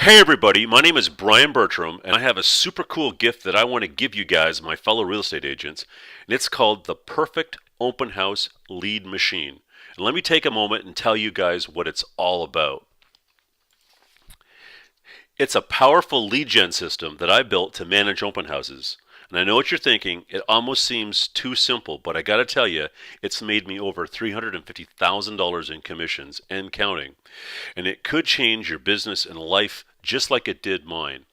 Hey everybody, my name is Brian Bertram, and I have a super cool gift that I want to give you guys, my fellow real estate agents, and it's called the Perfect Open House Lead Machine. And let me take a moment and tell you guys what it's all about. It's a powerful lead gen system that I built to manage open houses. And I know what you're thinking, it almost seems too simple, but I gotta tell you, it's made me over $350,000 in commissions and counting. And it could change your business and life just like it did mine.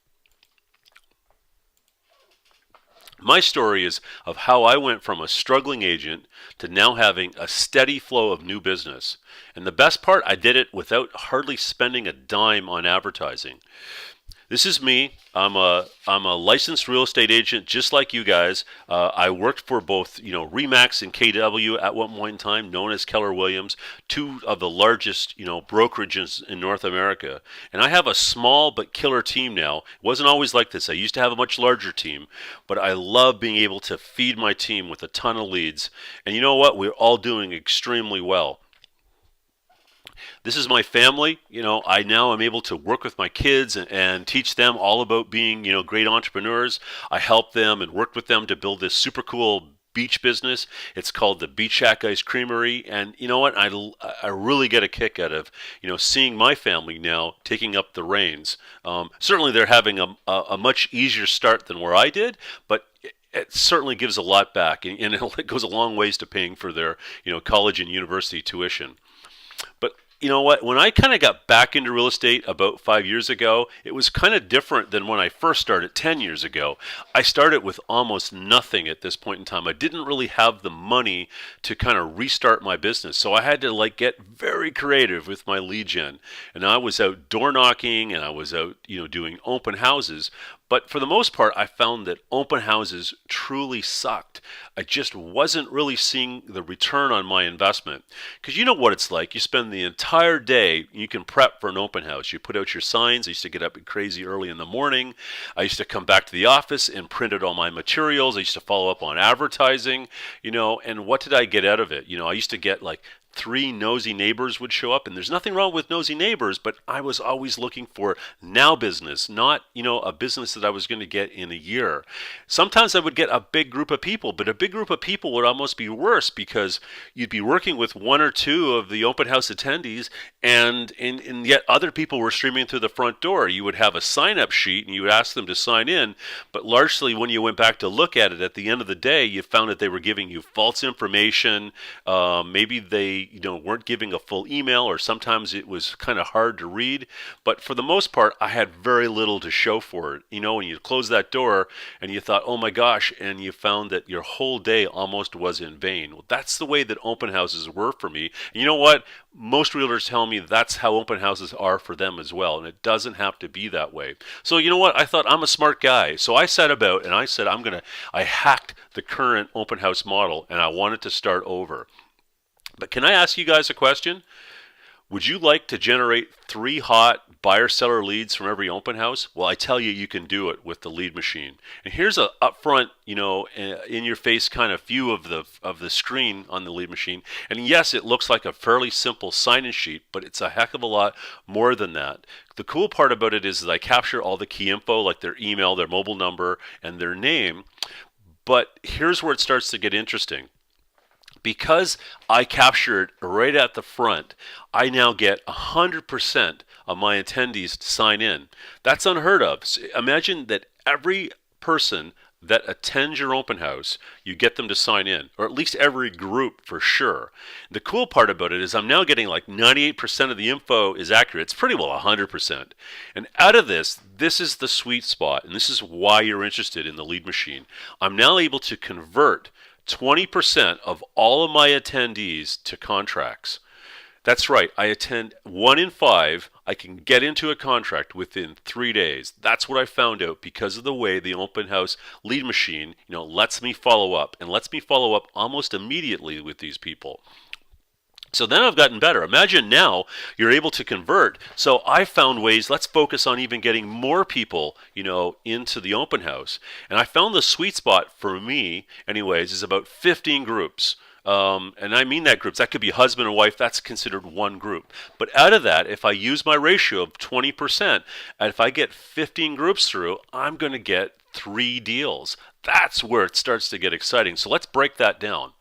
My story is of how I went from a struggling agent to now having a steady flow of new business. And the best part, I did it without hardly spending a dime on advertising. This is me. I'm a licensed real estate agent, just like you guys. I worked for both, Remax and KW at one point in time, known as Keller Williams, two of the largest, brokerages in North America. And I have a small but killer team now. It wasn't always like this. I used to have a much larger team, but I love being able to feed my team with a ton of leads. And you know what? We're all doing extremely well. This is my family. I now am able to work with my kids and teach them all about being, great entrepreneurs. I help them and worked with them to build this super cool beach business. It's called the Beach Shack Ice Creamery. And you know what? I really get a kick out of, seeing my family now taking up the reins. Certainly they're having a much easier start than where I did, but it certainly gives a lot back, and it goes a long ways to paying for their, college and university tuition. But you know what? When I kind of got back into real estate about 5 years ago, it was kind of different than when I first started 10 years ago. I started with almost nothing at this point in time. I didn't really have the money to kind of restart my business. So I had to get very creative with my lead gen. And I was out door knocking and I was out, doing open houses. But for the most part, I found that open houses truly sucked. I just wasn't really seeing the return on my investment. Because you know what it's like. You spend the entire day, you can prep for an open house. You put out your signs. I used to get up crazy early in the morning. I used to come back to the office and print out all my materials. I used to follow up on advertising, and what did I get out of it? I used to get three nosy neighbors would show up, and there's nothing wrong with nosy neighbors, but I was always looking for now business, not, a business that I was going to get in a year. Sometimes I would get a big group of people, but a big group of people would almost be worse because you'd be working with one or two of the open house attendees, and yet other people were streaming through the front door. You would have a sign-up sheet, and you would ask them to sign in, but largely when you went back to look at it at the end of the day, you found that they were giving you false information. Maybe they weren't giving a full email, or sometimes it was kind of hard to read. But for the most part, I had very little to show for it. When you close that door and you thought, oh my gosh, and you found that your whole day almost was in vain. Well, that's the way that open houses were for me. And you know what? Most realtors tell me that's how open houses are for them as well, and it doesn't have to be that way. So you know what? I thought, I'm a smart guy. So I set about and I said, I hacked the current open house model and I wanted to start over. But can I ask you guys a question? Would you like to generate 3 hot buyer-seller leads from every open house? Well, I tell you, you can do it with the lead machine. And here's a upfront, in-your-face kind of view of the screen on the lead machine. And yes, it looks like a fairly simple sign-in sheet, but it's a heck of a lot more than that. The cool part about it is that I capture all the key info, like their email, their mobile number, and their name. But here's where it starts to get interesting. Because I capture it right at the front, I now get 100% of my attendees to sign in. That's unheard of. So imagine that every person that attends your open house, you get them to sign in, or at least every group for sure. The cool part about it is I'm now getting 98% of the info is accurate. It's pretty well 100%. And out of this is the sweet spot, and this is why you're interested in the lead machine. I'm now able to convert 20% of all of my attendees to contracts. That's right, I attend 1 in 5. I can get into a contract within 3 days. That's what I found out because of the way the open house lead machine, lets me follow up, and lets me follow up almost immediately with these people. So then I've gotten better. Imagine now you're able to convert. So I found ways, let's focus on even getting more people, into the open house. And I found the sweet spot for me, anyways, is about 15 groups. And I mean that groups. That could be husband and wife. That's considered one group. But out of that, if I use my ratio of 20%, and if I get 15 groups through, I'm going to get 3 deals. That's where it starts to get exciting. So let's break that down.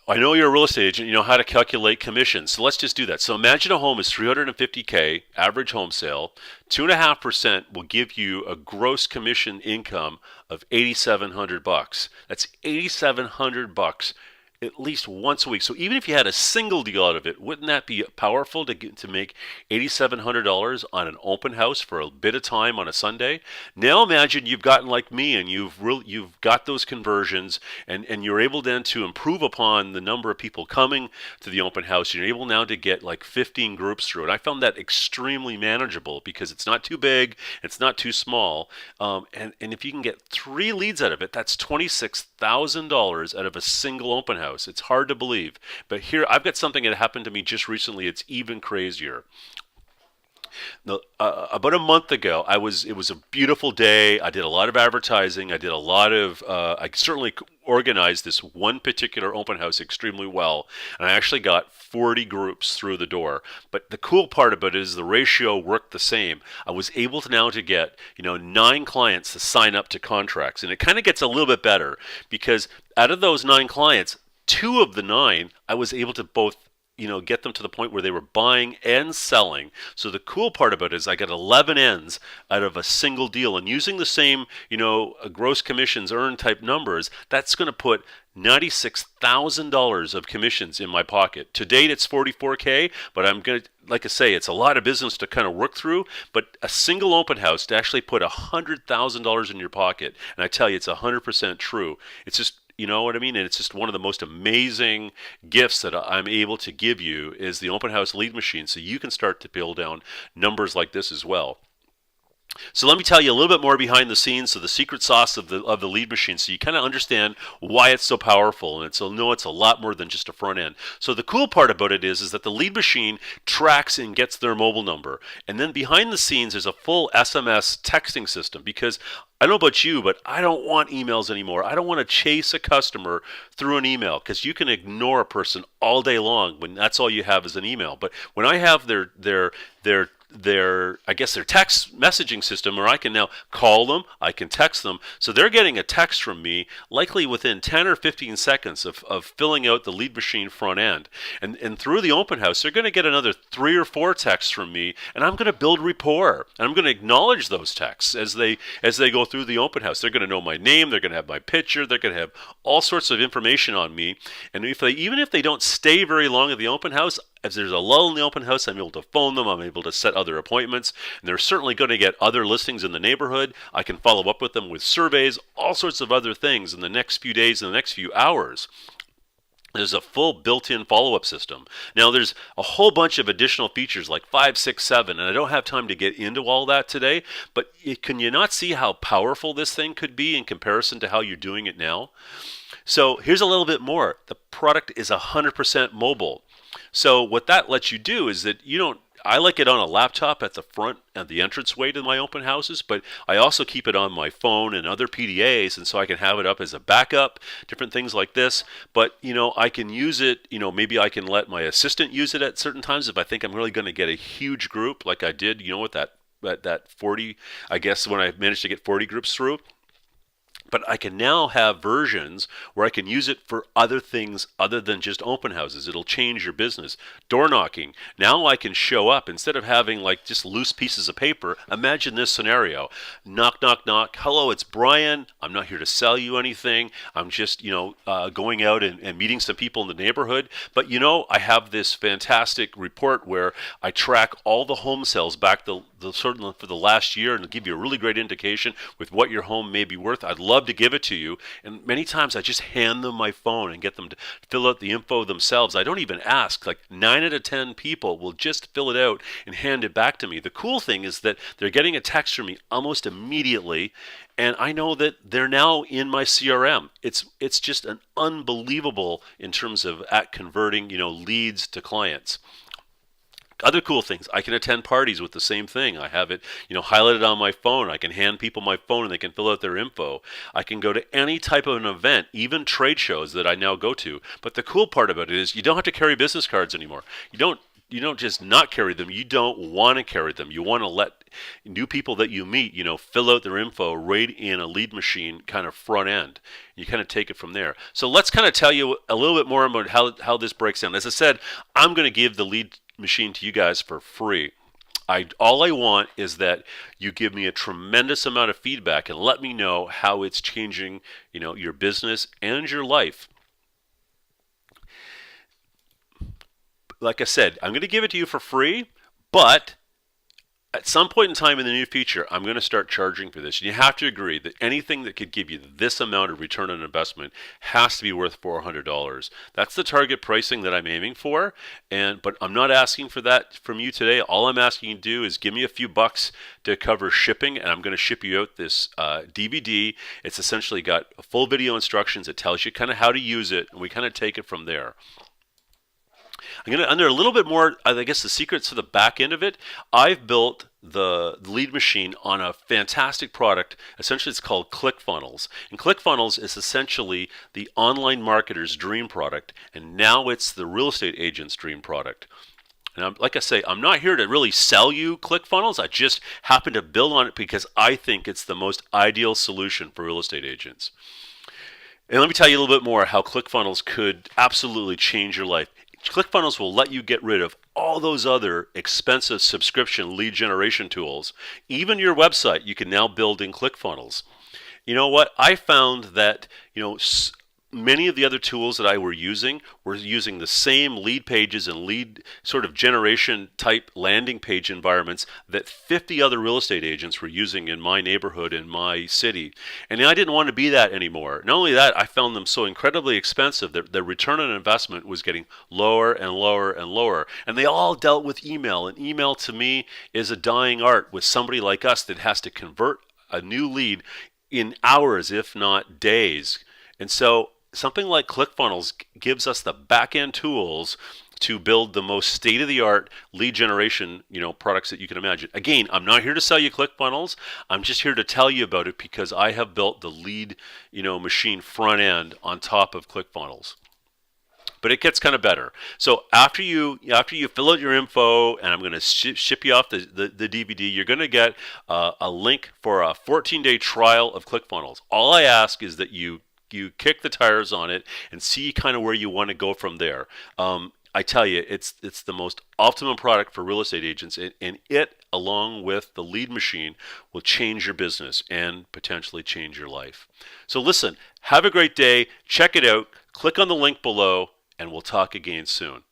I know you're a real estate agent, you know how to calculate commissions. So let's just do that. So imagine a home is 350K, average home sale. 2.5% will give you a gross commission income of 8,700 bucks. That's 8,700 bucks at least once a week. So even if you had a single deal out of it, wouldn't that be powerful to make $8,700 on an open house for a bit of time on a Sunday? Now imagine you've gotten like me and you've got those conversions and you're able then to improve upon the number of people coming to the open house. You're able now to get like 15 groups through. And I found that extremely manageable because it's not too big, it's not too small. And if you can get 3 leads out of it, that's $26,000 out of a single open house. It's hard to believe. But here, I've got something that happened to me just recently. It's even crazier. About a month ago, it was a beautiful day. I did a lot of advertising. I certainly organized this one particular open house extremely well. And I actually got 40 groups through the door. But the cool part about it is the ratio worked the same. I was able to now to get, 9 clients to sign up to contracts. And it kind of gets a little bit better because out of those 9 clients, 2 of the 9, I was able to both get them to the point where they were buying and selling. So the cool part about it is I got 11 ends out of a single deal, and using the same, gross commissions earned type numbers, that's going to put $96,000 of commissions in my pocket. To date, it's 44K, but I'm going to, like I say, it's a lot of business to kind of work through, but a single open house to actually put $100,000 in your pocket, and I tell you, it's 100% true. It's just, you know what I mean? And it's just one of the most amazing gifts that I'm able to give you is the open house lead machine, so you can start to build down numbers like this as well. So let me tell you a little bit more behind the scenes, so the secret sauce of the lead machine, so you kind of understand why it's so powerful, and it's a lot more than just a front end. So the cool part about it is that the lead machine tracks and gets their mobile number, and then behind the scenes there's a full SMS texting system, because I don't know about you, but I don't want emails anymore. I don't want to chase a customer through an email, because you can ignore a person all day long when that's all you have is an email. But when I have their text messaging system, or I can now call them, I can text them, so they're getting a text from me likely within 10 or 15 seconds of filling out the lead machine front end, and through the open house they're going to get another 3 or 4 texts from me, and I'm going to build rapport, and I'm going to acknowledge those texts as they go through the open house. They're going to know my name, they're going to have my picture, they're going to have all sorts of information on me, and even if they don't stay very long at the open house, if there's a lull in the open house, I'm able to phone them, I'm able to set other appointments, and they're certainly going to get other listings in the neighborhood. I can follow up with them with surveys, all sorts of other things in the next few days, in the next few hours. There's a full built-in follow-up system. Now, there's a whole bunch of additional features like 5, 6, 7, and I don't have time to get into all that today, but can you not see how powerful this thing could be in comparison to how you're doing it now? So here's a little bit more. The product is 100% mobile. So what that lets you do is that I like it on a laptop at the front and the entranceway to my open houses, but I also keep it on my phone and other PDAs, and so I can have it up as a backup, different things like this. But, I can use it, maybe I can let my assistant use it at certain times if I think I'm really going to get a huge group like I did, with that 40, I guess, when I managed to get 40 groups through. But I can now have versions where I can use it for other things other than just open houses. It'll change your business. Door knocking. Now I can show up instead of having like just loose pieces of paper. Imagine this scenario. Knock, knock, knock. Hello, it's Brian. I'm not here to sell you anything. I'm just, going out and meeting some people in the neighborhood. But, I have this fantastic report where I track all the home sales back certainly for the last year, and it'll give you a really great indication with what your home may be worth. I'd love to give it to you, and many times I just hand them my phone and get them to fill out the info themselves. I don't even ask. Like 9 out of 10 people will just fill it out and hand it back to me. The cool thing is that they're getting a text from me almost immediately, and I know that they're now in my CRM. It's just an unbelievable in terms of at converting leads to clients. Other cool things, I can attend parties with the same thing. I have it, highlighted on my phone. I can hand people my phone and they can fill out their info. I can go to any type of an event, even trade shows that I now go to. But the cool part about it is you don't have to carry business cards anymore. You don't just not carry them. You don't want to carry them. You want to let new people that you meet, fill out their info right in a lead machine kind of front end. You kind of take it from there. So let's kind of tell you a little bit more about how this breaks down. As I said, I'm going to give the lead machine to you guys for free. All I want is that you give me a tremendous amount of feedback and let me know how it's changing, your business and your life. Like I said, I'm going to give it to you for free, but at some point in time in the near future, I'm going to start charging for this. And you have to agree that anything that could give you this amount of return on investment has to be worth $400. That's the target pricing that I'm aiming for. But I'm not asking for that from you today. All I'm asking you to do is give me a few bucks to cover shipping, and I'm going to ship you out this DVD. It's essentially got full video instructions. It tells you kind of how to use it, and we kind of take it from there. I'm going to under a little bit more, I guess the secrets to the back end of it. I've built the lead machine on a fantastic product. Essentially, it's called ClickFunnels. And ClickFunnels is essentially the online marketer's dream product, and now it's the real estate agent's dream product. And like I say, I'm not here to really sell you ClickFunnels. I just happen to build on it because I think it's the most ideal solution for real estate agents. And let me tell you a little bit more how ClickFunnels could absolutely change your life. ClickFunnels will let you get rid of all those other expensive subscription lead generation tools. Even your website, you can now build in ClickFunnels. You know what? I found that, many of the other tools that I were using the same lead pages and lead sort of generation type landing page environments that 50 other real estate agents were using in my neighborhood, in my city. And I didn't want to be that anymore. Not only that, I found them so incredibly expensive that the return on investment was getting lower and lower and lower. And they all dealt with email. And email to me is a dying art with somebody like us that has to convert a new lead in hours, if not days. And so something like ClickFunnels gives us the back-end tools to build the most state-of-the-art lead generation, products that you can imagine. Again, I'm not here to sell you ClickFunnels. I'm just here to tell you about it because I have built the lead, machine front end on top of ClickFunnels. But it gets kind of better. So after you fill out your info, and I'm going to ship you off the DVD, you're going to get a link for a 14-day trial of ClickFunnels. All I ask is that you kick the tires on it and see kind of where you want to go from there. I tell you, it's the most optimum product for real estate agents, and it, along with the lead machine, will change your business and potentially change your life. So listen, have a great day. Check it out. Click on the link below, and we'll talk again soon.